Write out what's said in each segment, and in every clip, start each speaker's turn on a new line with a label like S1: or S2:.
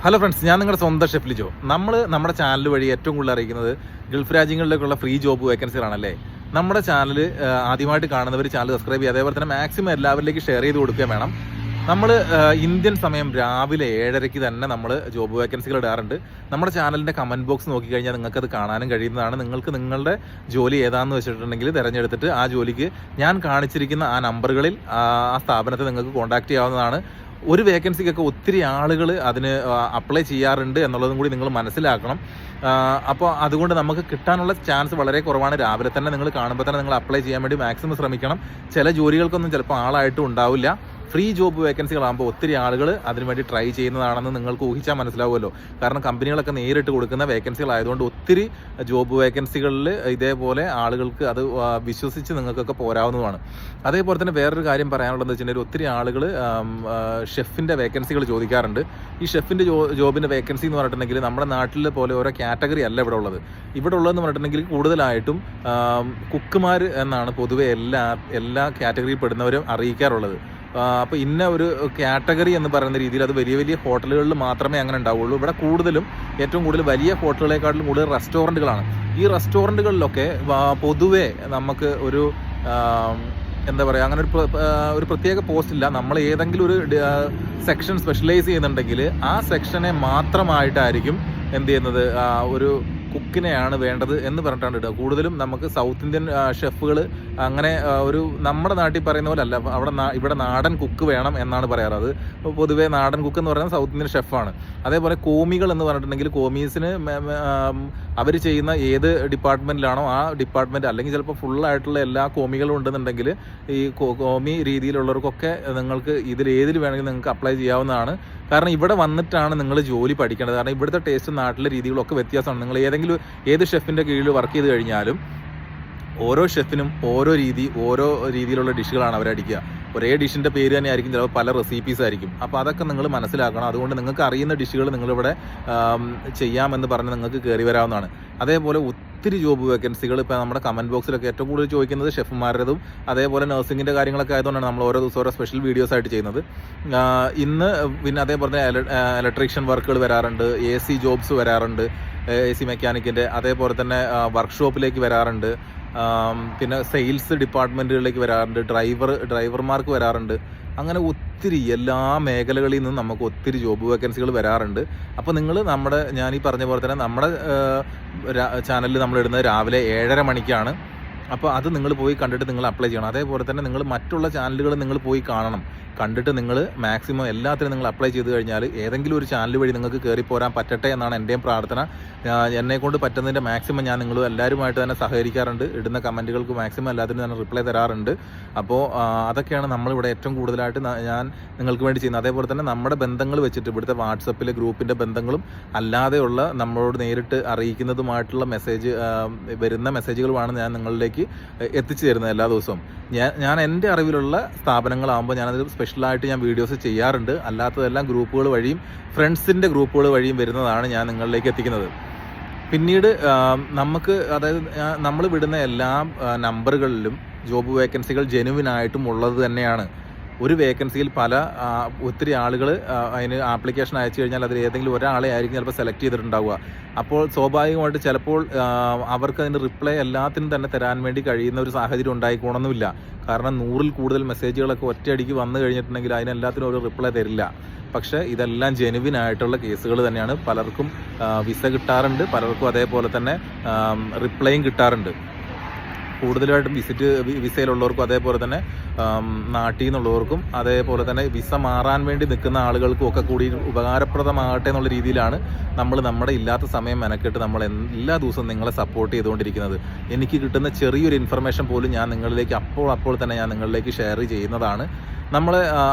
S1: Hello friends, ഞാൻ നിങ്ങളുടെ സ്വന്തം ഷെഫ് ലിജോ. നമ്മുടെ ചാനൽ വഴി ഏറ്റവും കൂടുതൽ അറിയിക്കുന്നത് ഗൾഫ് രാജ്യങ്ങളിലേക്കുള്ള ഫ്രീ ജോബ് വേക്കൻസികളാണല്ലേ. നമ്മുടെ ചാനൽ ആദ്യമായിട്ട് കാണുന്നവർ ചാനൽ സബ്സ്ക്രൈബ് ചെയ്യുക, അതേപോലെ തന്നെ മാക്സിമം എല്ലാവരിലേക്ക് ഷെയർ ചെയ്ത് കൊടുക്കുകയും വേണം. നമ്മൾ ഇന്ത്യൻ സമയം രാവിലെ 7:30 തന്നെ നമ്മൾ ജോബ് വേക്കൻസികൾ ഇടാറുണ്ട്. നമ്മുടെ ചാനലിൻ്റെ കമൻറ്റ് ബോക്സ് നോക്കിക്കഴിഞ്ഞാൽ നിങ്ങൾക്കത് കാണാനും കഴിയുന്നതാണ്. നിങ്ങൾക്ക് നിങ്ങളുടെ ജോലി ഏതാണെന്ന് വെച്ചിട്ടുണ്ടെങ്കിൽ തിരഞ്ഞെടുത്തിട്ട് ആ ജോലിക്ക് ഞാൻ കാണിച്ചിരിക്കുന്ന ആ നമ്പറുകളിൽ ആ സ്ഥാപനത്തെ നിങ്ങൾക്ക് കോൺടാക്ട് ചെയ്യാവുന്നതാണ്. ഒരു വേക്കൻസിക്കൊക്കെ ഒത്തിരി ആളുകൾ അതിന് അപ്ലൈ ചെയ്യാറുണ്ട് എന്നുള്ളതും കൂടി നിങ്ങൾ മനസ്സിലാക്കണം. അപ്പോൾ അതുകൊണ്ട് നമുക്ക് കിട്ടാനുള്ള ചാൻസ് വളരെ കുറവാണ്. രാവിലെ തന്നെ നിങ്ങൾ കാണുമ്പോൾ തന്നെ നിങ്ങൾ അപ്ലൈ ചെയ്യാൻ വേണ്ടി മാക്സിമം ശ്രമിക്കണം. ചില ജോലികൾക്കൊന്നും ചിലപ്പോൾ ആളായിട്ടും ഉണ്ടാവില്ല. ഫ്രീ ജോബ് വേക്കൻസികളാകുമ്പോൾ ഒത്തിരി ആളുകൾ അതിനുവേണ്ടി ട്രൈ ചെയ്യുന്നതാണെന്ന് നിങ്ങൾക്ക് ഊഹിച്ചാൽ മനസ്സിലാവുമല്ലോ. കാരണം കമ്പനികളൊക്കെ നേരിട്ട് കൊടുക്കുന്ന വേക്കൻസികളായതുകൊണ്ട് ഒത്തിരി ജോബ് വേക്കൻസികളിൽ ഇതേപോലെ ആളുകൾക്ക് അത് വിശ്വസിച്ച് നിങ്ങൾക്കൊക്കെ പോരാവുന്നതാണ്. അതേപോലെ തന്നെ വേറൊരു കാര്യം പറയാനുള്ളതെന്ന് വെച്ചിട്ടുണ്ടെങ്കിൽ ഒത്തിരി ആളുകൾ ഷെഫിൻ്റെ വേക്കൻസികൾ ചോദിക്കാറുണ്ട്. ഈ ഷെഫിൻ്റെ ജോബിൻ്റെ വേക്കൻസി എന്ന് പറഞ്ഞിട്ടുണ്ടെങ്കിൽ നമ്മുടെ നാട്ടിലെ പോലെ ഓരോ കാറ്റഗറി അല്ല ഇവിടെ ഉള്ളത്. ഇവിടെ ഉള്ളതെന്ന് പറഞ്ഞിട്ടുണ്ടെങ്കിൽ കൂടുതലായിട്ടും കുക്കുമാർ എന്നാണ് പൊതുവെ എല്ലാ കാറ്റഗറിയിൽ പെടുന്നവരും അറിയിക്കാറുള്ളത്. അപ്പോൾ ഇന്ന ഒരു കാറ്റഗറി എന്ന് പറയുന്ന രീതിയിൽ അത് വലിയ വലിയ ഹോട്ടലുകളിൽ മാത്രമേ അങ്ങനെ ഉണ്ടാവുള്ളൂ. ഇവിടെ ഏറ്റവും കൂടുതൽ വലിയ ഹോട്ടലുകളെക്കാട്ടിലും കൂടുതൽ റെസ്റ്റോറൻറ്റുകളാണ്. ഈ റെസ്റ്റോറൻറ്റുകളിലൊക്കെ പൊതുവെ നമുക്ക് ഒരു എന്താ പറയുക, അങ്ങനെ ഒരു പ്രത്യേക പോസ്റ്റ് ഇല്ല. നമ്മൾ ഏതെങ്കിലും ഒരു സെക്ഷൻ സ്പെഷ്യലൈസ് ചെയ്യുന്നുണ്ടെങ്കിൽ ആ സെക്ഷനെ മാത്രമായിട്ടായിരിക്കും എന്ത് ചെയ്യുന്നത്, ഒരു കുക്കിനെയാണ് വേണ്ടത് എന്ന് പറഞ്ഞിട്ടാണ് ഇടുക. കൂടുതലും നമുക്ക് സൗത്ത് ഇന്ത്യൻ ഷെഫുകൾ അങ്ങനെ ഒരു നമ്മുടെ നാട്ടിൽ പറയുന്ന പോലെ അല്ല. ഇവിടെ നാടൻ കുക്ക് വേണം എന്നാണ് പറയാറ്. അത് പൊതുവേ നാടൻ കുക്ക് എന്ന് പറയുന്നത് സൗത്ത് ഇന്ത്യൻ ഷെഫാണ്. അതേപോലെ കോമികൾ എന്ന് പറഞ്ഞിട്ടുണ്ടെങ്കിൽ കോമീസിന് അവർ ചെയ്യുന്ന ഏത് ഡിപ്പാർട്ട്മെൻറ്റിലാണോ ആ ഡിപ്പാർട്ട്മെൻറ്റ്, അല്ലെങ്കിൽ ചിലപ്പോൾ ഫുള്ളായിട്ടുള്ള എല്ലാ കോമികളും ഉണ്ടെന്നുണ്ടെങ്കിൽ ഈ കോമി രീതിയിലുള്ളവർക്കൊക്കെ നിങ്ങൾക്ക് ഏതിൽ വേണമെങ്കിലും നിങ്ങൾക്ക് അപ്ലൈ ചെയ്യാവുന്നതാണ്. കാരണം ഇവിടെ വന്നിട്ടാണ് നിങ്ങൾ ജോലി പഠിക്കേണ്ടത്. കാരണം ഇവിടുത്തെ ടേസ്റ്റും നാട്ടിലെ രീതികളൊക്കെ വ്യത്യാസമാണ്. നിങ്ങൾ ഏത് ഷെഫിൻ്റെ കീഴിൽ വർക്ക് ചെയ്ത് കഴിഞ്ഞാലും ഓരോ ഷെഫിനും ഓരോ രീതിയിലുള്ള ഡിഷുകളാണ് അവരടിക്കുക. ഒരേ ഡിഷിൻ്റെ പേര് തന്നെ ആയിരിക്കും, ചിലപ്പോൾ പല റെസിപ്പീസ് ആയിരിക്കും. അപ്പോൾ അതൊക്കെ നിങ്ങൾ മനസ്സിലാക്കണം. അതുകൊണ്ട് നിങ്ങൾക്ക് അറിയുന്ന ഡിഷുകൾ നിങ്ങളിവിടെ ചെയ്യാമെന്ന് പറഞ്ഞ് നിങ്ങൾക്ക് കയറി വരാവുന്നതാണ്. അതേപോലെ ഒത്തിരി ജോബ് വേക്കൻസികൾ ഇപ്പോൾ നമ്മുടെ കമൻറ്റ് ബോക്സിലൊക്കെ ഏറ്റവും കൂടുതൽ ചോദിക്കുന്നത് ഷെഫുമാരുടേതും അതേപോലെ നഴ്സിങ്ങിൻ്റെ കാര്യങ്ങളൊക്കെ ആയതുകൊണ്ടാണ് നമ്മൾ ഓരോ ദിവസം ഓരോ സ്പെഷ്യൽ വീഡിയോസ് ആയിട്ട് ചെയ്യുന്നത്. ഇന്ന് പിന്നെ അതേപോലെ ഇലക്ട്രീഷ്യൻ വർക്കുകൾ വരാറുണ്ട്, AC ജോബ്സ് വരാറുണ്ട്, AC മെക്കാനിക്കിൻ്റെ. അതേപോലെ തന്നെ വർക്ക്ഷോപ്പിലേക്ക് വരാറുണ്ട്, പിന്നെ സെയിൽസ് ഡിപ്പാർട്ട്മെൻറ്റുകളിലേക്ക് വരാറുണ്ട്, ഡ്രൈവർമാർക്ക് വരാറുണ്ട്. അങ്ങനെ ഒത്തിരി എല്ലാ മേഖലകളിൽ നിന്നും നമുക്ക് ഒത്തിരി ജോബ് വേക്കൻസികൾ വരാറുണ്ട്. അപ്പോൾ നിങ്ങൾ ഞാൻ ഈ പറഞ്ഞ പോലെ തന്നെ നമ്മുടെ ചാനലിൽ നമ്മളിടുന്നത് രാവിലെ 7:30 മണിക്കാണ്. അപ്പോൾ അത് നിങ്ങൾ പോയി കണ്ടിട്ട് നിങ്ങൾ അപ്ലൈ ചെയ്യണം. അതേപോലെ തന്നെ നിങ്ങൾ മറ്റുള്ള ചാനലുകൾ നിങ്ങൾ പോയി കാണണം. കണ്ടിട്ട് നിങ്ങൾ മാക്സിമം എല്ലാത്തിനും നിങ്ങൾ അപ്ലൈ ചെയ്ത് കഴിഞ്ഞാൽ ഏതെങ്കിലും ഒരു ചാനൽ വഴി നിങ്ങൾക്ക് കയറിപ്പോരാൻ പറ്റട്ടെ എന്നാണ് എൻ്റെയും പ്രാർത്ഥന. എന്നെക്കൊണ്ട് പറ്റുന്നതിൻ്റെ മാക്സിമം ഞാൻ നിങ്ങൾ എല്ലാവരുമായിട്ട് തന്നെ സഹകരിക്കാറുണ്ട്. ഇടുന്ന കമൻറ്റുകൾക്ക് മാക്സിമം എല്ലാത്തിനും തന്നെ റിപ്ലൈ തരാറുണ്ട്. അപ്പോൾ അതൊക്കെയാണ് നമ്മളിവിടെ ഏറ്റവും കൂടുതലായിട്ട് ഞാൻ നിങ്ങൾക്ക് വേണ്ടി ചെയ്യുന്നത്. അതേപോലെ തന്നെ നമ്മുടെ ബന്ധങ്ങൾ വെച്ചിട്ട് ഇവിടുത്തെ വാട്സപ്പിലെ ഗ്രൂപ്പിൻ്റെ ബന്ധങ്ങളും അല്ലാതെയുള്ള നമ്മളോട് നേരിട്ട് അറിയിക്കുന്നതുമായിട്ടുള്ള വരുന്ന മെസ്സേജുകളുമാണ് ഞാൻ നിങ്ങളിലേക്ക് എത്തിച്ചു തരുന്നത് എല്ലാ ദിവസവും. ഞാൻ എൻ്റെ അറിവിലുള്ള സ്ഥാപനങ്ങളാകുമ്പോൾ ഞാനത് സ്പെഷ്യലായിട്ട് ഞാൻ വീഡിയോസ് ചെയ്യാറുണ്ട്. അല്ലാത്തതെല്ലാം ഗ്രൂപ്പുകൾ വഴിയും ഫ്രണ്ട്സിൻ്റെ ഗ്രൂപ്പുകൾ വഴിയും വരുന്നതാണ് ഞാൻ നിങ്ങളിലേക്ക് എത്തിക്കുന്നത്. പിന്നീട് നമ്മൾ വിടുന്ന എല്ലാ നമ്പറുകളിലും ജോബ് വേക്കൻസികൾ ജെനുവിനായിട്ടും ഉള്ളത് തന്നെയാണ്. ഒരു വേക്കൻസിയിൽ ഒത്തിരി ആളുകൾ അതിന് ആപ്ലിക്കേഷൻ അയച്ചു കഴിഞ്ഞാൽ അതിൽ ഏതെങ്കിലും ഒരാളെ ആയിരിക്കും ചിലപ്പോൾ സെലക്ട് ചെയ്തിട്ടുണ്ടാവുക. അപ്പോൾ സ്വാഭാവികമായിട്ട് ചിലപ്പോൾ അവർക്ക് അതിന് റിപ്ലൈ എല്ലാത്തിനും തന്നെ തരാൻ വേണ്ടി കഴിയുന്ന ഒരു സാഹചര്യം ഉണ്ടായിക്കോണമെന്നില്ല. കാരണം 100-ൽ കൂടുതൽ മെസ്സേജുകളൊക്കെ ഒറ്റയടിക്ക് വന്നു കഴിഞ്ഞിട്ടുണ്ടെങ്കിൽ അതിനെല്ലാത്തിനും ഒരു റിപ്ലൈ തരില്ല. പക്ഷേ ഇതെല്ലാം ജെനുവിനായിട്ടുള്ള കേസുകൾ തന്നെയാണ്. പലർക്കും വിസ കിട്ടാറുണ്ട്, പലർക്കും അതേപോലെ തന്നെ റിപ്ലൈയും കിട്ടാറുണ്ട്. കൂടുതലായിട്ടും വിസയിലുള്ളവർക്കും അതേപോലെ തന്നെ നാട്ടിൽ നിന്നുള്ളവർക്കും അതേപോലെ തന്നെ വിസ മാറാൻ വേണ്ടി നിൽക്കുന്ന ആളുകൾക്കും ഒക്കെ കൂടി ഉപകാരപ്രദമാകട്ടെ എന്നുള്ള രീതിയിലാണ് നമ്മൾ നമ്മുടെ ഇല്ലാത്ത സമയം മെനക്കെട്ട് നമ്മൾ എല്ലാ ദിവസവും നിങ്ങളെ സപ്പോർട്ട് ചെയ്തുകൊണ്ടിരിക്കുന്നത്. എനിക്ക് കിട്ടുന്ന ചെറിയൊരു ഇൻഫർമേഷൻ പോലും ഞാൻ നിങ്ങളിലേക്ക് അപ്പോൾ തന്നെ ഞാൻ നിങ്ങളിലേക്ക് ഷെയർ ചെയ്യുന്നതാണ്.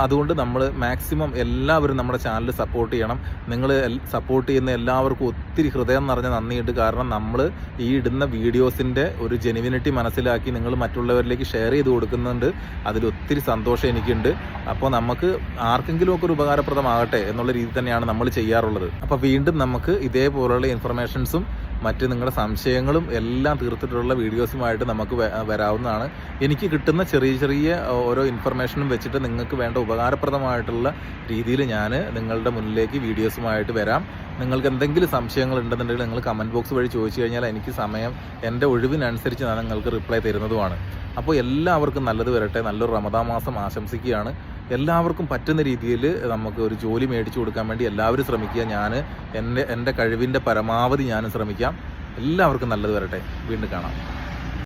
S1: അതുകൊണ്ട് നമ്മൾ മാക്സിമം എല്ലാവരും നമ്മുടെ ചാനൽ സപ്പോർട്ട് ചെയ്യണം. നിങ്ങൾ സപ്പോർട്ട് ചെയ്യുന്ന എല്ലാവർക്കും ഒത്തിരി ഹൃദയം നിറഞ്ഞ നന്ദിയുണ്ട്. കാരണം നമ്മൾ ഈ ഇടുന്ന വീഡിയോസിൻ്റെ ഒരു ജെനുവിനിറ്റി മനസ്സിലാക്കി നിങ്ങൾ മറ്റുള്ളവരിലേക്ക് ഷെയർ ചെയ്ത് കൊടുക്കുന്നുണ്ട്. അതിലൊത്തിരി സന്തോഷം എനിക്കുണ്ട്. അപ്പോൾ നമുക്ക് ആർക്കെങ്കിലും ഒക്കെ ഒരു ഉപകാരപ്രദമാകട്ടെ എന്നുള്ള രീതി തന്നെയാണ് നമ്മൾ ചെയ്യാറുള്ളത്. അപ്പോൾ വീണ്ടും നമുക്ക് ഇതേപോലുള്ള ഇൻഫർമേഷൻസും മറ്റ് നിങ്ങളുടെ സംശയങ്ങളും എല്ലാം തീർത്തിട്ടുള്ള വീഡിയോസുമായിട്ട് നമുക്ക് വരാവുന്നതാണ്. എനിക്ക് കിട്ടുന്ന ചെറിയ ചെറിയ ഓരോ ഇൻഫർമേഷനും വെച്ചിട്ട് നിങ്ങൾക്ക് വേണ്ട ഉപകാരപ്രദമായിട്ടുള്ള രീതിയിൽ ഞാൻ നിങ്ങളുടെ മുന്നിലേക്ക് വീഡിയോസുമായിട്ട് വരാം. നിങ്ങൾക്ക് എന്തെങ്കിലും സംശയങ്ങൾ ഉണ്ടെന്നുണ്ടെങ്കിൽ നിങ്ങൾ കമൻറ്റ് ബോക്സ് വഴി ചോദിച്ചു കഴിഞ്ഞാൽ എനിക്ക് എൻ്റെ ഒഴിവിനനുസരിച്ച് ഞാൻ നിങ്ങൾക്ക് റിപ്ലൈ തരുന്നതുമാണ്. അപ്പോൾ എല്ലാവർക്കും നല്ലത് വരട്ടെ. നല്ലൊരു റമദാൻ മാസം ആശംസിക്കുകയാണ്. എല്ലാവർക്കും പറ്റുന്ന രീതിയിൽ നമുക്ക് ഒരു ജോലി മേടിച്ചു കൊടുക്കാൻ വേണ്ടി എല്ലാവരും ശ്രമിക്കുക. ഞാൻ എൻ്റെ കഴിവിൻ്റെ പരമാവധി ഞാൻ ശ്രമിക്കാം. എല്ലാവർക്കും നല്ലത് വരട്ടെ. വീണ്ടും കാണാം.